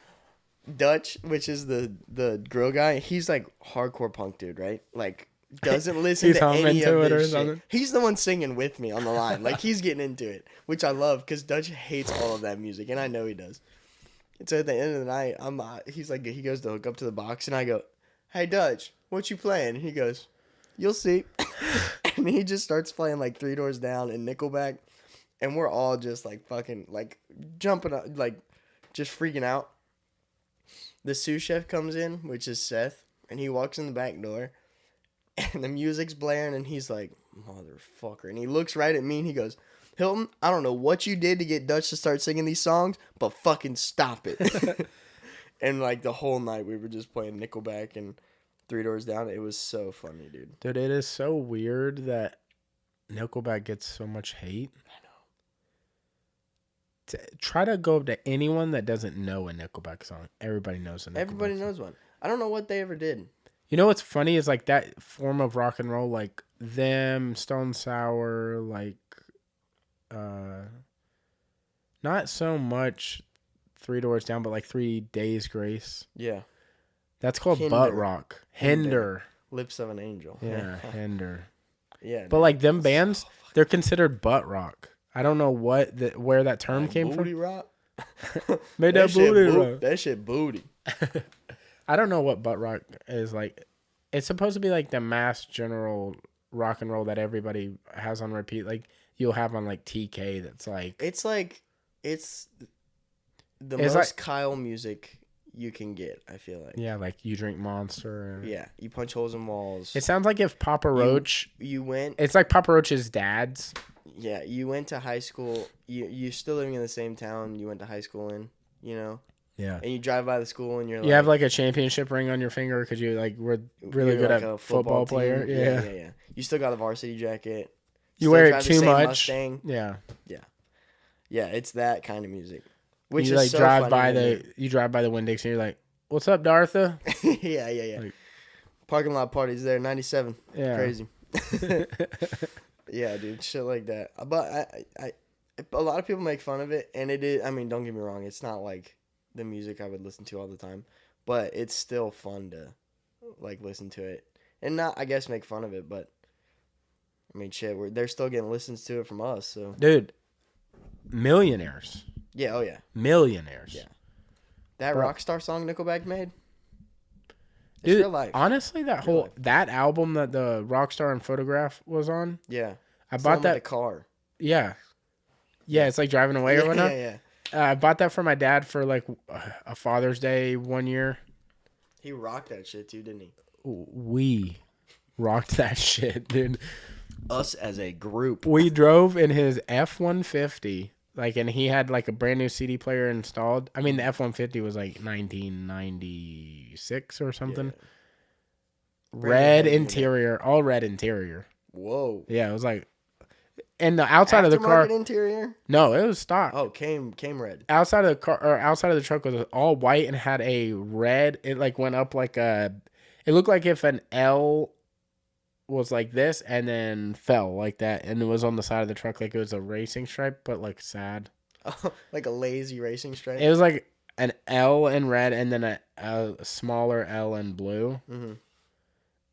Dutch, which is the grill guy, he's like hardcore punk dude, right? Like doesn't listen to any of this shit. He's the one singing with me on the line. Like he's getting into it, which I love because Dutch hates all of that music, and I know he does. And so at the end of the night, he's like, he goes to hook up to the box, and I go, "Hey Dutch, what you playing?" And he goes, "You'll see." And he just starts playing like Three Doors Down and Nickelback, and we're all just like fucking like jumping up, like just freaking out. The sous chef comes in, which is Seth, and he walks in the back door, and the music's blaring, and he's like, "Motherfucker!" And he looks right at me, and he goes, "Hylton, I don't know what you did to get Dutch to start singing these songs, but fucking stop it." And like the whole night, we were just playing Nickelback and Three Doors Down. It was so funny, dude. Dude, it is so weird that Nickelback gets so much hate. I know. Try to go up to anyone that doesn't know a Nickelback song. Everybody knows a Nickelback Everybody knows one. I don't know what they ever did. You know what's funny is like that form of rock and roll, like them, Stone Sour, like not so much Three Doors Down, but like 3 Days Grace. Yeah. That's called butt rock. Hinder. Lips of an Angel. Yeah, Hinder. Yeah. But like them bands, they're considered butt rock. I don't know where that term came booty from. Rock? Made that booty rock. That shit booty. I don't know what butt rock is like. It's supposed to be like the mass general rock and roll that everybody has on repeat. Like you'll have on like TK. That's like it's the most like, Kyle music you can get. I feel like like You Drink Monster. Yeah, you punch holes in walls. It sounds like if Papa Roach. You went. It's like Papa Roach's dad's. Yeah, you went to high school. You're still living in the same town you went to high school in. You know. Yeah. And you drive by the school and you're you have like a championship ring on your finger because you like were really good like at football player. Yeah. You still got the varsity jacket. You wear it too much. Mustang. Yeah. Yeah, it's that kind of music. Which you is like so drive funny by you drive by the Winn-Dixie and you're like, "What's up, Dartha?" Yeah. Like, parking lot parties there, 97. Yeah. Crazy. Yeah, dude, shit like that. But I a lot of people make fun of it, and it is. I mean, don't get me wrong, it's not like the music I would listen to all the time, but it's still fun to like listen to it and not, I guess, make fun of it. But I mean, shit, they're still getting listens to it from us. So, dude, millionaires. Yeah. Oh yeah. Millionaires. Yeah. That Rockstar song Nickelback made. It's dude, real life. Honestly, that album that the Rockstar and Photograph was on. Yeah. I bought that. The car. Yeah. Yeah, it's like driving away or whatnot. Yeah. I bought that for my dad for like a Father's Day one year. He rocked that shit too, didn't he? We rocked that shit, dude. Us as a group. We drove in his F-150, like, and he had like a brand new CD player installed. I mean, the F-150 was like 1996 or something. Yeah. Red interior, all red interior. Whoa. Yeah, it was like. And the outside of the car, interior? No, it was stock. Oh, came red. Outside of the car, or outside of the truck was all white and had a red. It like went up like a. It looked like if an L was like this and then fell like that, and it was on the side of the truck like it was a racing stripe, but like sad. Oh, like a lazy racing stripe. It was like an L in red and then a smaller L in blue. Mm-hmm.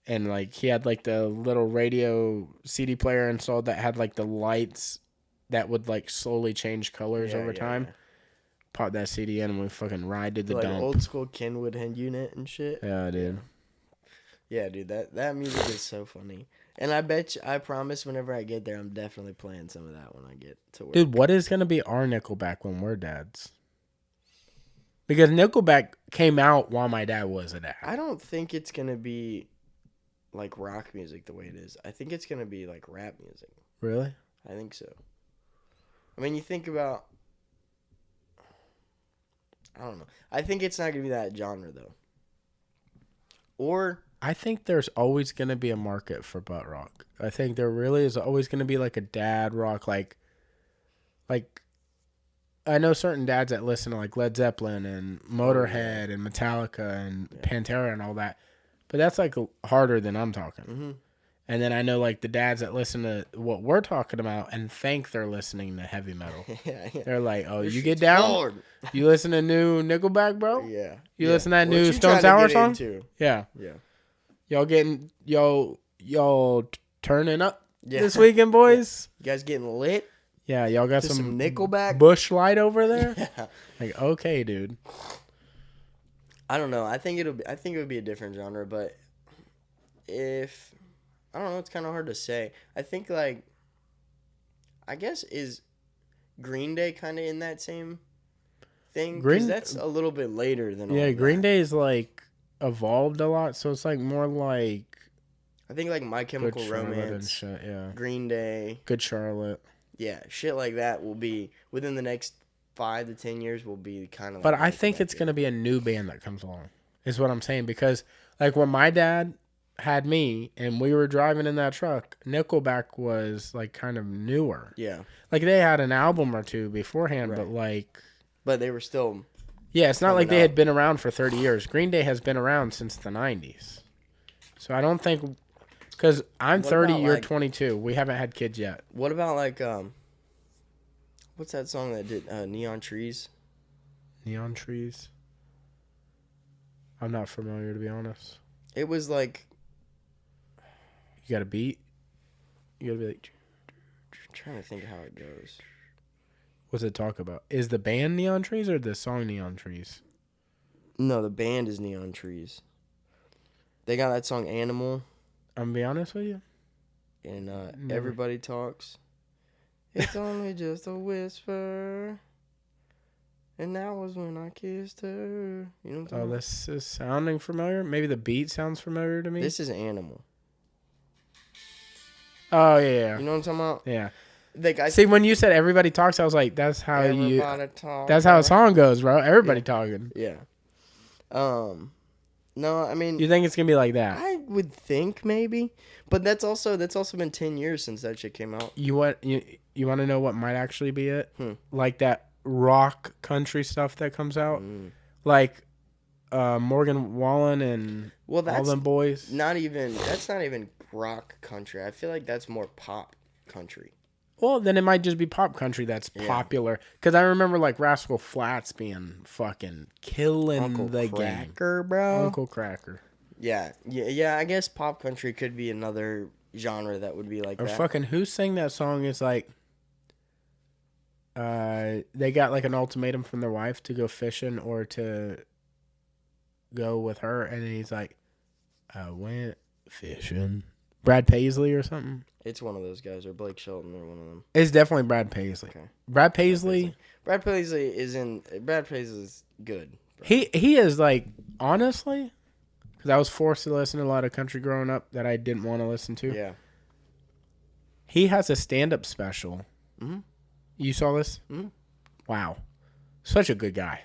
And, like, he had, like, the little radio CD player installed that had, like, the lights that would, like, slowly change colors over time. Yeah. Popped that CD in and we fucking did the dump. Old school Kenwood hand unit and shit. Yeah, dude. Yeah, dude, that music is so funny. And I promise whenever I get there, I'm definitely playing some of that when I get to work. Dude, what is going to be our Nickelback when we're dads? Because Nickelback came out while my dad was a dad. I don't think it's going to be... like rock music the way it is. I think it's going to be like rap music. Really? I think so. I mean, you think about... I don't know. I think it's not going to be that genre, though. Or... I think there's always going to be a market for butt rock. I think there really is always going to be like a dad rock. Like, I know certain dads that listen to like Led Zeppelin and Motorhead and Metallica and Pantera and all that. But that's like harder than I'm talking. Mm-hmm. And then I know like the dads that listen to what we're talking about and think they're listening to heavy metal. Yeah. They're like, oh, This you get shit's down? hard. You listen to new Nickelback, bro? Yeah. You listen to that What new you Stone trying to Sour get song? into? Yeah. Yeah. Y'all turning up this weekend, boys? You guys getting lit? Yeah, y'all got Just some Nickelback? Bush Light over there? Yeah. Like, okay, dude. I don't know. I think it would be a different genre, but I don't know, it's kind of hard to say. I think like I guess is Green Day kind of in that same thing because that's a little bit later than all Green Day's like evolved a lot, so it's like more like I think like My Chemical Romance and shit, yeah. Green Day, Good Charlotte. Yeah, shit like that will be within the next 5 to 10 years will be kind of. But I think it's gonna be a new band that comes along. Is what I'm saying, because like when my dad had me and we were driving in that truck, Nickelback was like kind of newer. Yeah. Like they had an album or two beforehand, right. but they were still. Yeah, it's not like they had been around for 30 years. Green Day has been around since the 90s. So I don't think, because I'm 30, you're 22. We haven't had kids yet. What about like what's that song that did Neon Trees? Neon Trees. I'm not familiar, to be honest. It was like. You got a beat? You got to be like. I'm trying to think how it goes. What's it talk about? Is the band Neon Trees or the song Neon Trees? No, the band is Neon Trees. They got that song Animal. I'm going to be honest with you. And Everybody Talks. It's only just a whisper. And that was when I kissed her. You know what I'm talking about? This is sounding familiar. Maybe the beat sounds familiar to me. This is Animal. Oh, yeah. You know what I'm talking about? Yeah. See, when you said Everybody Talks, I was like, that's how that's how a song goes, bro. Everybody talking. Yeah. No, I mean, you think it's gonna be like that? I would think maybe, but that's also been 10 years since that shit came out. You want to know what might actually be it? Like that rock country stuff that comes out, like Morgan Wallen and all them boys. That's not even rock country. I feel like that's more pop country. Well, then it might just be pop country that's popular. Because I remember like Rascal Flatts being fucking killing Uncle the Cracker, game. Bro. Uncle Cracker. Yeah. I guess pop country could be another genre that would be like that. Or fucking who sang that song is like, they got like an ultimatum from their wife to go fishing or to go with her, and then he's like, I went fishing. Brad Paisley or something. It's one of those guys, or Blake Shelton, or one of them. It's definitely Brad Paisley. Okay. Brad Paisley is good. Bro. He is like, honestly, because I was forced to listen to a lot of country growing up that I didn't want to listen to. Yeah. He has a stand-up special. Mm-hmm. You saw this? Mm-hmm. Wow. Such a good guy.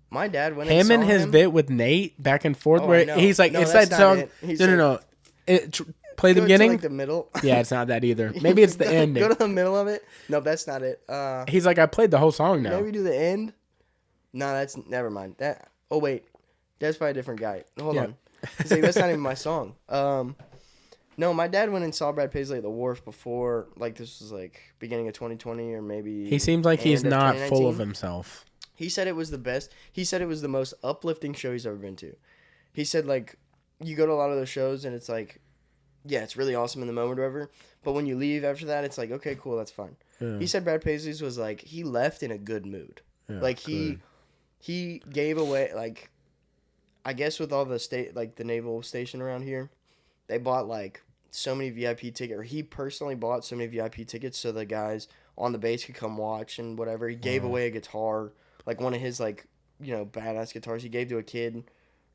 My dad went him and his bit with Nate back and forth where he's like, it's that song. No. Play the beginning? Like the middle. Yeah, it's not that either. Maybe it's the end. Go to the middle of it. No, that's not it. He's like, I played the whole song now. Maybe do the end. No, that's never mind. Oh wait, that's probably a different guy. Hold on. He's like, that's not even my song. No, my dad went and saw Brad Paisley at the Wharf before. Like this was like beginning of 2020 or maybe. He seems like he's not full of himself. He said it was the best. He said it was the most uplifting show he's ever been to. He said like, you go to a lot of those shows and it's like. Yeah, it's really awesome in the moment or whatever. But when you leave after that, it's like, okay, cool, that's fine. Yeah. He said Brad Paisley's was like, he left in a good mood. Yeah, like, he gave away, like, I guess with all the the naval station around here, they bought, like, so many VIP tickets, or he personally bought so many VIP tickets so the guys on the base could come watch and whatever. He gave away a guitar, like, one of his, like, you know, badass guitars he gave to a kid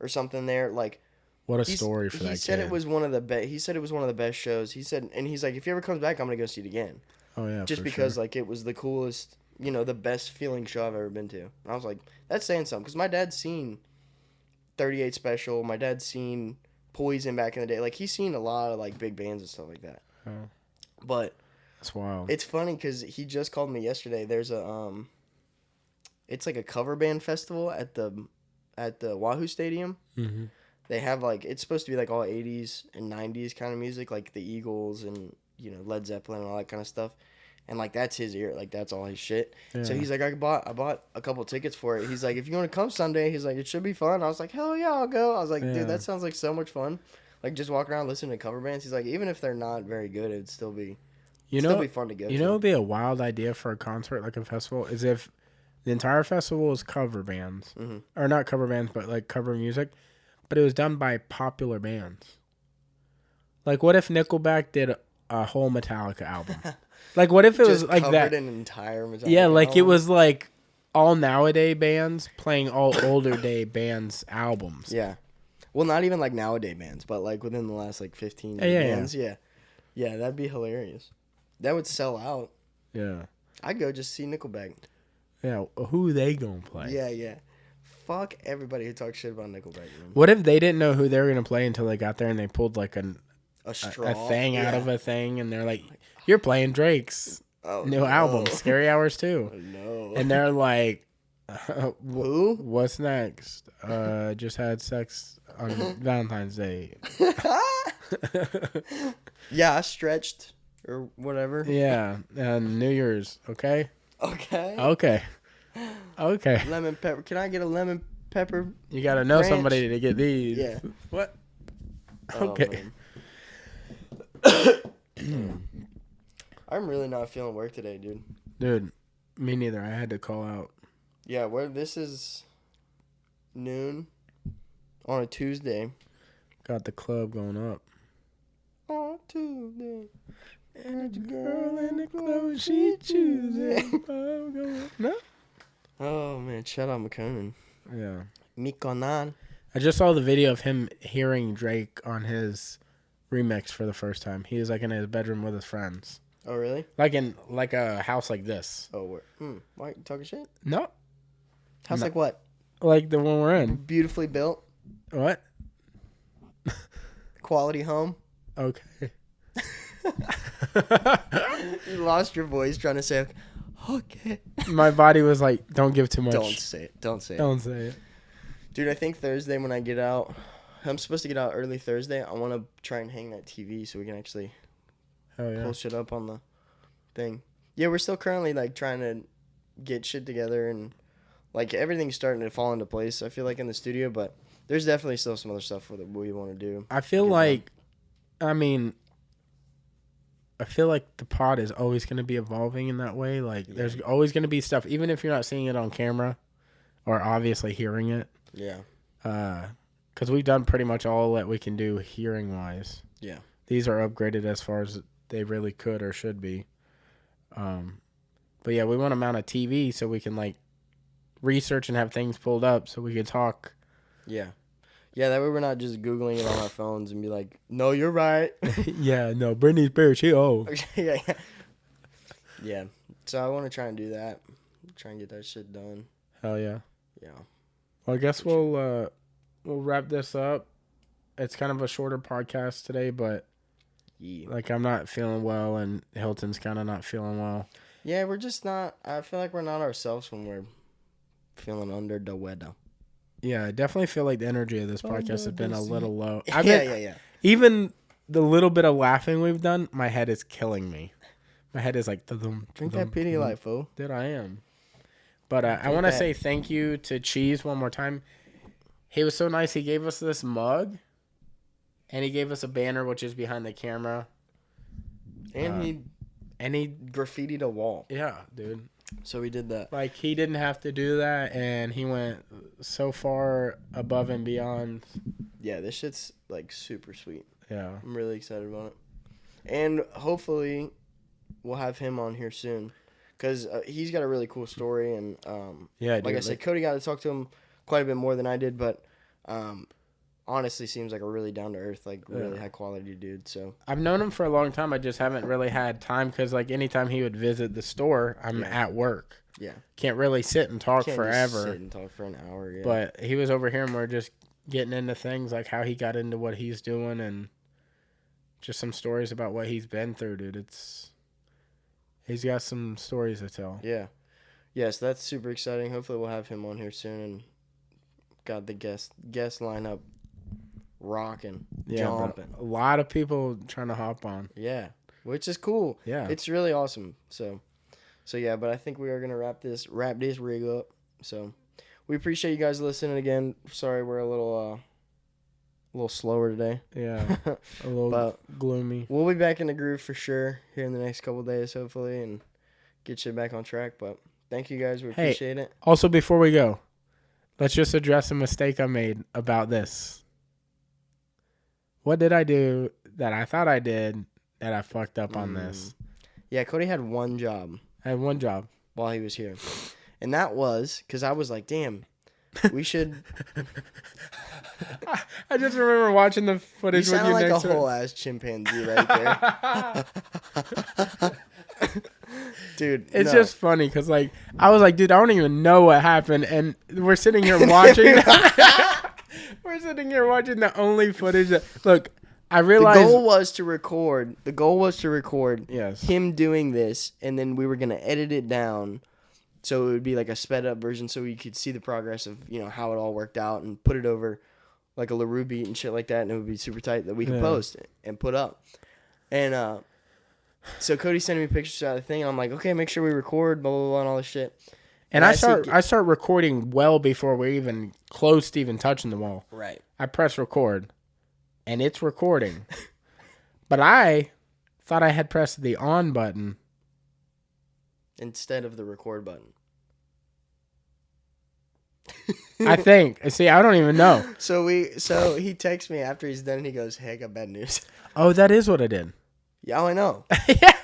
or something there, like. What a story for that kid. He said it was one of the best. He said it was one of the best shows. He said, and he's like, if he ever comes back, I'm gonna go see it again. Oh yeah, just because like it was the coolest, you know, the best feeling show I've ever been to. And I was like, that's saying something because my dad's seen 38 Special. My dad's seen Poison back in the day. Like he's seen a lot of like big bands and stuff like that. Oh. But that's wild. It's funny because he just called me yesterday. There's it's like a cover band festival at the Wahoo Stadium. Mm-hmm. They have like it's supposed to be like all 80s and 90s kind of music, like the Eagles and Led Zeppelin and all that kind of stuff. And like that's his ear, like that's all his shit. Yeah. So he's like, I bought a couple tickets for it. He's like, if you want to come Sunday, he's like, it should be fun. I was like, hell yeah, I'll go. I was like, dude, that sounds like so much fun. Like just walk around listening to cover bands. He's like, even if they're not very good, it'd still be fun to go. You know, it'd be a wild idea for a concert, like a festival, is if the entire festival is cover bands, or not cover bands, but like cover music, but it was done by popular bands. Like, what if Nickelback did a whole Metallica album? Like, what if it was like that? An entire Metallica yeah, like album? it was like all nowadays bands playing all older day bands albums. Yeah. Well, not even like nowadays bands, but like within the last like 15 bands. Yeah. Yeah, that'd be hilarious. That would sell out. Yeah. I'd go just see Nickelback. Yeah, who they gonna play? Yeah. Fuck everybody who talks shit about Nickelback. Man. What if they didn't know who they were gonna play until they got there and they pulled like a thing out of a thing and they're like, "You're playing Drake's new album, Scary Hours 2." No. And they're like, "Who? What's next? Just had sex on Valentine's Day." Yeah, I stretched or whatever. Yeah, New Year's. Okay. Okay. Lemon pepper. Can I get a lemon pepper? You gotta know ranch? somebody to get these. Yeah. What? Oh, Okay. I'm really not feeling work today, dude. Dude, me neither. I had to call out. Yeah, this is noon on a Tuesday. Got the club going up. On Tuesday. And a girl in the club, she choosing. No? Oh, man. Shout out McConan. Yeah. Mikonan. I just saw the video of him hearing Drake on his remix for the first time. He was like in his bedroom with his friends. Oh, really? Like in like a house like this. Oh, where? Why, you talking shit? No. House like what? Like the one we're in. Beautifully built. What? Quality home. Okay. You lost your voice trying to say, okay. My body was like, don't give too much. Don't say it. Don't say it. Dude, I think Thursday when I get out, I'm supposed to get out early Thursday. I want to try and hang that TV so we can actually pull shit up on the thing. Yeah, we're still currently like trying to get shit together and like everything's starting to fall into place, I feel like, in the studio, but there's definitely still some other stuff that we want to do. I feel like the pod is always going to be evolving in that way. Like, there's always going to be stuff, even if you're not seeing it on camera or obviously hearing it. Yeah. Because we've done pretty much all that we can do hearing-wise. Yeah. These are upgraded as far as they really could or should be. But, yeah, we want to mount a TV so we can, like, research and have things pulled up so we can talk. Yeah. Yeah, that way we're not just Googling it on our phones and be like, no, you're right. Yeah, no, Britney Spears, she old. Yeah. So I want to try and do that. Try and get that shit done. Hell yeah. Yeah. Well, I guess we'll wrap this up. It's kind of a shorter podcast today, but like I'm not feeling well and Hylton's kind of not feeling well. Yeah, we're just not. I feel like we're not ourselves when we're feeling under the weather. Yeah, I definitely feel like the energy of this podcast has been a little low. Yeah. Even the little bit of laughing we've done, my head is killing me. My head is like... Drink that Pedialyte, fool. Dude, I am. But I want to say thank you to Cheese one more time. He was so nice. He gave us this mug. And he gave us a banner, which is behind the camera. And he graffitied a wall. Yeah, dude. So we did that. Like, he didn't have to do that, and he went so far above and beyond. Yeah, this shit's, like, super sweet. Yeah. I'm really excited about it. And hopefully we'll have him on here soon. Because he's got a really cool story. And, like I said, Kodie got to talk to him quite a bit more than I did. But honestly seems like a really down-to-earth, like, really high-quality dude. So I've known him for a long time. I just haven't really had time because, like, anytime he would visit the store, I'm at work. Yeah. Can't really sit and talk forever. Just sit and talk for an hour, yeah. But he was over here, and we're just getting into things, like how he got into what he's doing and just some stories about what he's been through, dude. He's got some stories to tell. Yeah. Yes, that's super exciting. Hopefully we'll have him on here soon and got the guest lineup rocking, yeah, jumping. A lot of people trying to hop on. Yeah, which is cool. Yeah, it's really awesome. So yeah, but I think we are gonna wrap this rig up. So we appreciate you guys listening again. Sorry, we're a little slower today. Yeah, a little gloomy. We'll be back in the groove for sure here in the next couple of days, hopefully, and get shit back on track. But thank you guys. We appreciate it. Also, before we go, let's just address a mistake I made about this. What did I do that I thought I did that I fucked up on this? Yeah, Kodie had one job. I had one job while he was here. And that was because I was like, damn, we should. I just remember watching the footage with you like next a whole ass chimpanzee right there. Dude, it's just funny because like I was like, dude, I don't even know what happened, and we're sitting here watching. We're sitting here watching the only footage that look. I realized the goal was to record. Yes. Him doing this, and then we were gonna edit it down, so it would be like a sped up version, so we could see the progress of how it all worked out, and put it over like a LaRue beat and shit like that, and it would be super tight that we could post and put up. And so Kodie sent me pictures of the thing, and I'm like, okay, make sure we record, blah blah blah, and all this shit. And I start recording well before we're even close to even touching the wall. Right. I press record, and it's recording. But I thought I had pressed the on button instead of the record button. I think. See, I don't even know. So he texts me after he's done, and he goes, "Hey, I got bad news." Oh, that is what I did. Yeah, I know. Yeah.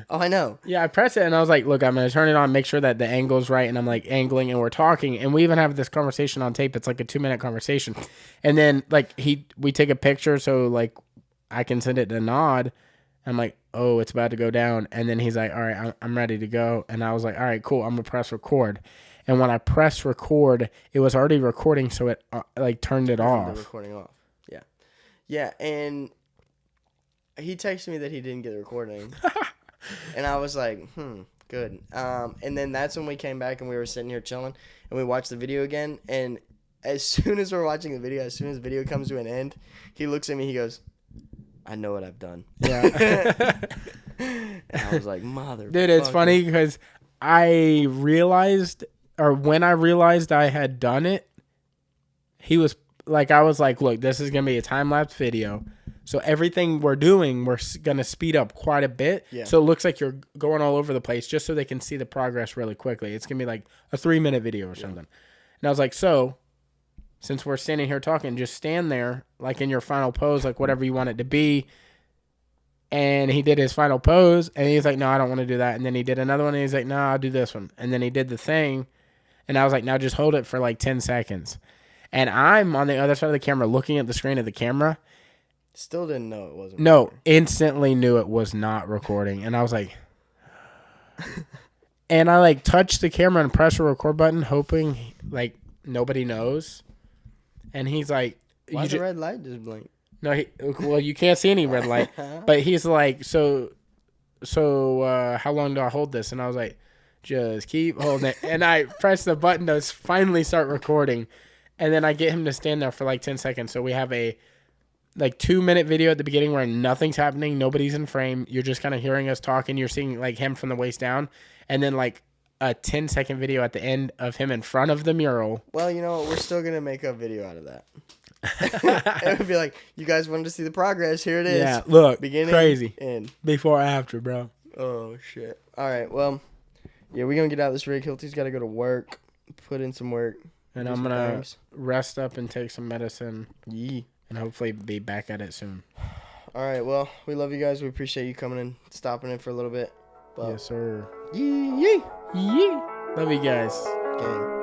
Oh, I know. Yeah, I press it, and I was like, look, I'm going to turn it on, make sure that the angle's right, and I'm, like, angling, and we're talking, and we even have this conversation on tape. It's, like, a 2-minute conversation. And then, like, we take a picture so, like, I can send it to Nod. I'm like, oh, it's about to go down. And then he's like, all right, I'm ready to go. And I was like, all right, cool, I'm going to press record. And when I pressed record, it was already recording, so it, like, turned it off. The recording off. Yeah. Yeah, and he texted me that he didn't get the recording. And I was like, good. And then that's when we came back and we were sitting here chilling and we watched the video again. And as soon as we're watching the video, as soon as the video comes to an end, he looks at me, he goes, I know what I've done. Yeah. And I was like, mother. Dude, it's funny because I realized, or when I realized I had done it, he was like, I was like, look, this is going to be a time-lapse video. So everything we're doing, we're going to speed up quite a bit. Yeah. So it looks like you're going all over the place just so they can see the progress really quickly. It's going to be like a 3-minute video or something. And I was like, so since we're standing here talking, just stand there like in your final pose, like whatever you want it to be. And he did his final pose and he's like, no, I don't want to do that. And then he did another one and he's like, no, I'll do this one. And then he did the thing. And I was like, now just hold it for like 10 seconds. And I'm on the other side of the camera looking at the screen of the camera. Still didn't know it wasn't. No, recording. Instantly knew it was not recording. And I was like, and I like touched the camera and pressed the record button, hoping like nobody knows. And he's like, why the red light just blink? No, well, you can't see any red light. But he's like, so how long do I hold this? And I was like, just keep holding it. And I pressed the button to finally start recording. And then I get him to stand there for like 10 seconds. So we have a like 2-minute video at the beginning where nothing's happening. Nobody's in frame. You're just kind of hearing us talking. You're seeing like him from the waist down. And then like a 10-second video at the end of him in front of the mural. Well, you know what? We're still going to make a video out of that. It would be like, you guys wanted to see the progress. Here it is. Yeah, look. Beginning, crazy. End. Before, after, bro. Oh, shit. All right, well, yeah, we're going to get out of this rig. Hylton's got to go to work, put in some work. And I'm going to rest up and take some medicine. Yeah. And hopefully be back at it soon. All right, well, we love you guys. We appreciate you coming and stopping in for a little bit. Yes, sir. Yee. Yee. Love you guys. Gang.